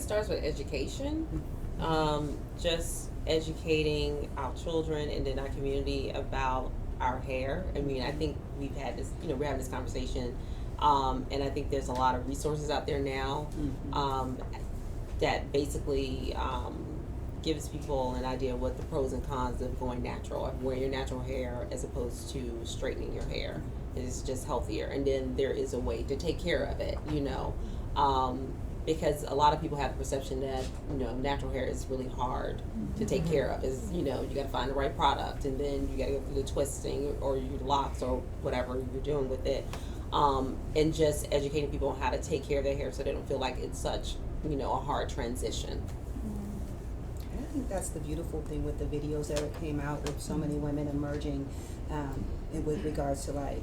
starts with education. Just educating our children and then our community about our hair. I mean, I think we've had this, we're having this conversation, and I think there's a lot of resources out there now that basically gives people an idea of what the pros and cons of going natural, of wearing your natural hair as opposed to straightening your hair. It's just healthier, and then there is a way to take care of it, because a lot of people have the perception that natural hair is really hard to take care of. Is you got to find the right product, and then you got to go through the twisting or your locks or whatever you're doing with it, and just educating people on how to take care of their hair so they don't feel like it's such a hard transition. I think that's the beautiful thing with the videos that came out with so many women emerging, with regards to like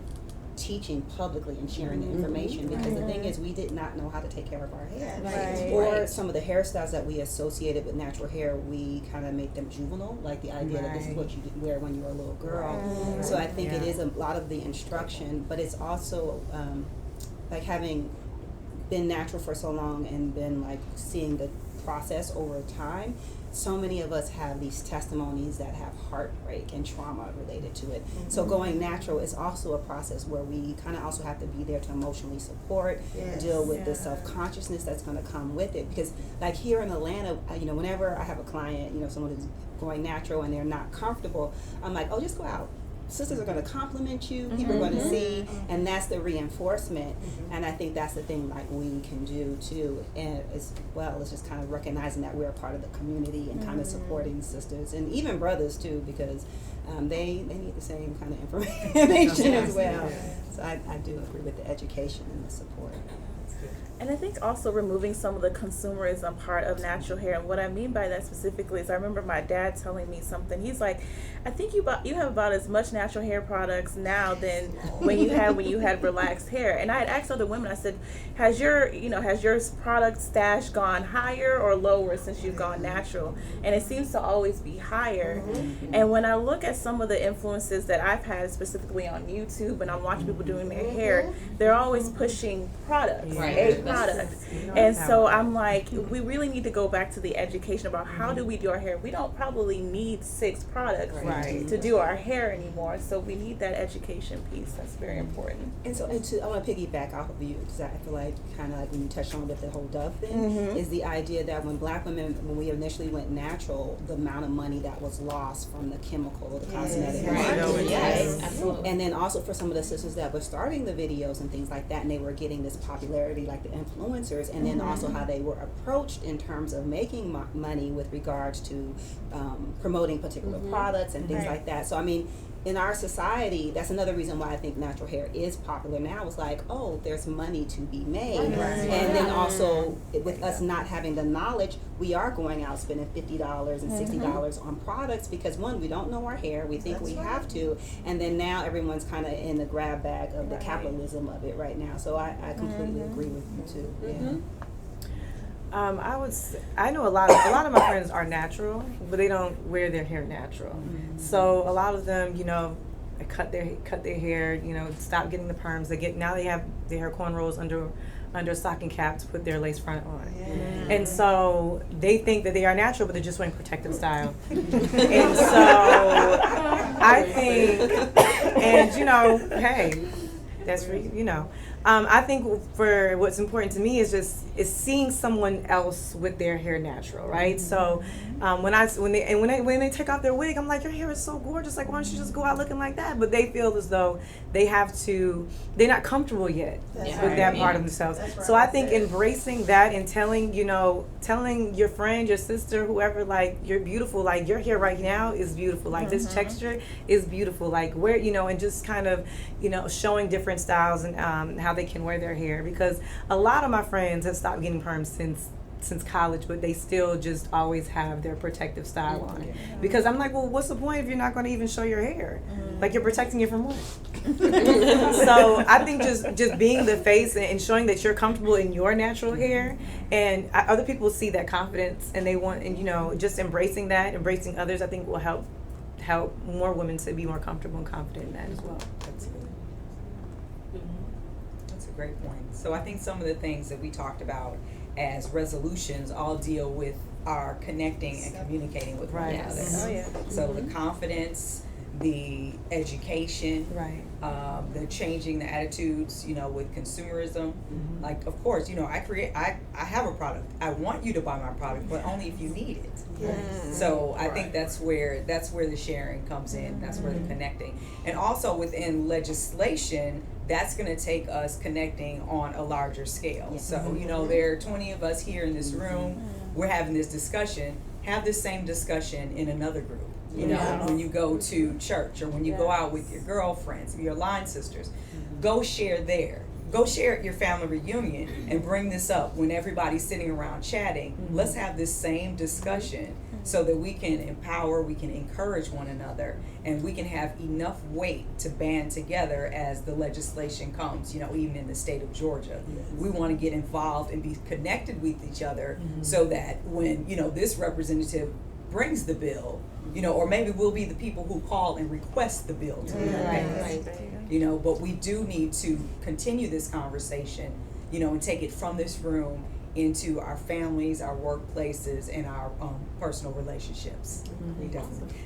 teaching publicly and sharing the information, because the thing is we did not know how to take care of our hair, or some of the hairstyles that we associated with natural hair, we kind of make them juvenile, like the idea that this is what you wear when you were a little girl. So I think it is a lot of the instruction, but it's also like having been natural for so long and been like seeing the process over time. So many of us have these testimonies that have heartbreak and trauma related to it. So going natural is also a process where we kind of also have to be there to emotionally support, deal with the self-consciousness that's going to come with it. Because like here in Atlanta, whenever I have a client, someone who's going natural and they're not comfortable, I'm like, oh, just go out. Sisters are going to compliment you, people are going to see, and that's the reinforcement. And I think that's the thing like we can do too, and as well as just kind of recognizing that we're a part of the community and kind of supporting sisters and even brothers too, because they need the same kind of information as well. So I do agree with the education and the support. And I think also removing some of the consumerism part of natural hair. And what I mean by that specifically is I remember my dad telling me something. He's like, I think you have about as much natural hair products now than when you had relaxed hair. And I had asked other women, I said, has your product stash gone higher or lower since you've gone natural? And it seems to always be higher. And when I look at some of the influences that I've had specifically on YouTube and I'm watching people doing their hair, they're always pushing products, a product. And so I'm like, we really need to go back to the education about how do we do our hair. We don't probably need 6 products to do our hair anymore. So we need that education piece. That's very important. And I want to piggyback off of you, because I feel like kind of like when you touched on with the whole Dove thing, is the idea that when Black women, when we initially went natural, the amount of money that was lost from the chemical, the cosmetic market. Absolutely. And then also for some of the sisters that were starting the videos and things like that, and they were getting this popularity like the influencers, and then also how they were approached in terms of making money with regards to promoting particular products and things like that. So I mean, in our society, that's another reason why I think natural hair is popular now. It's like, oh, there's money to be made. And then also, with us not having the knowledge, we are going out spending $50 and $60 on products because, one, we don't know our hair. We think we have to. And then now everyone's kind of in the grab bag of the capitalism of it right now. So I completely agree with you, too. I know a lot of my friends are natural, but they don't wear their hair natural. So a lot of them, they cut their hair, stop getting the perms. They have their hair cornrows under a stocking cap to put their lace front on. And so they think that they are natural, but they're just wearing protective style. And so I think, and hey, that's for I think for what's important to me is seeing someone else with their hair natural, right? So when they take off their wig, I'm like, your hair is so gorgeous. Like, why don't you just go out looking like that? But they feel as though they're not comfortable yet with that part of themselves. So I think embracing that and telling your friend, your sister, whoever, like, you're beautiful. Like, your hair right now is beautiful. Like, this texture is beautiful. Like, where and just kind of showing different styles and how they can wear their hair, because a lot of my friends have stopped getting perms since college, but they still just always have their protective style on. Because I'm like, well, what's the point if you're not going to even show your hair? Like, you're protecting it from what? So I think just being the face and showing that you're comfortable in your natural hair, and other people see that confidence and they want, and just embracing others, I think will help more women to be more comfortable and confident in that as well. That's a great point. So I think some of the things that we talked about as resolutions all deal with our connecting and communicating with one Right. another. Oh yeah. So the confidence, the education, Right. the changing the attitudes, with consumerism. Like, of course, I have a product. I want you to buy my product, but only if you need it. Yes. So I think that's where the sharing comes in. That's where the connecting. And also within legislation, that's going to take us connecting on a larger scale. Yes. So, there are 20 of us here in this room. We're having this discussion. Have this same discussion in another group. Yes. When you go to church or when you go out with your girlfriends, your line sisters, go share there. Go share at your family reunion and bring this up when everybody's sitting around chatting. Let's have this same discussion so that we can empower, we can encourage one another, and we can have enough weight to band together as the legislation comes, even in the state of Georgia. We want to get involved and be connected with each other so that when, this representative brings the bill, or maybe we'll be the people who call and request the bill to be passed. But we do need to continue this conversation, and take it from this room into our families, our workplaces, and our personal relationships. Definitely.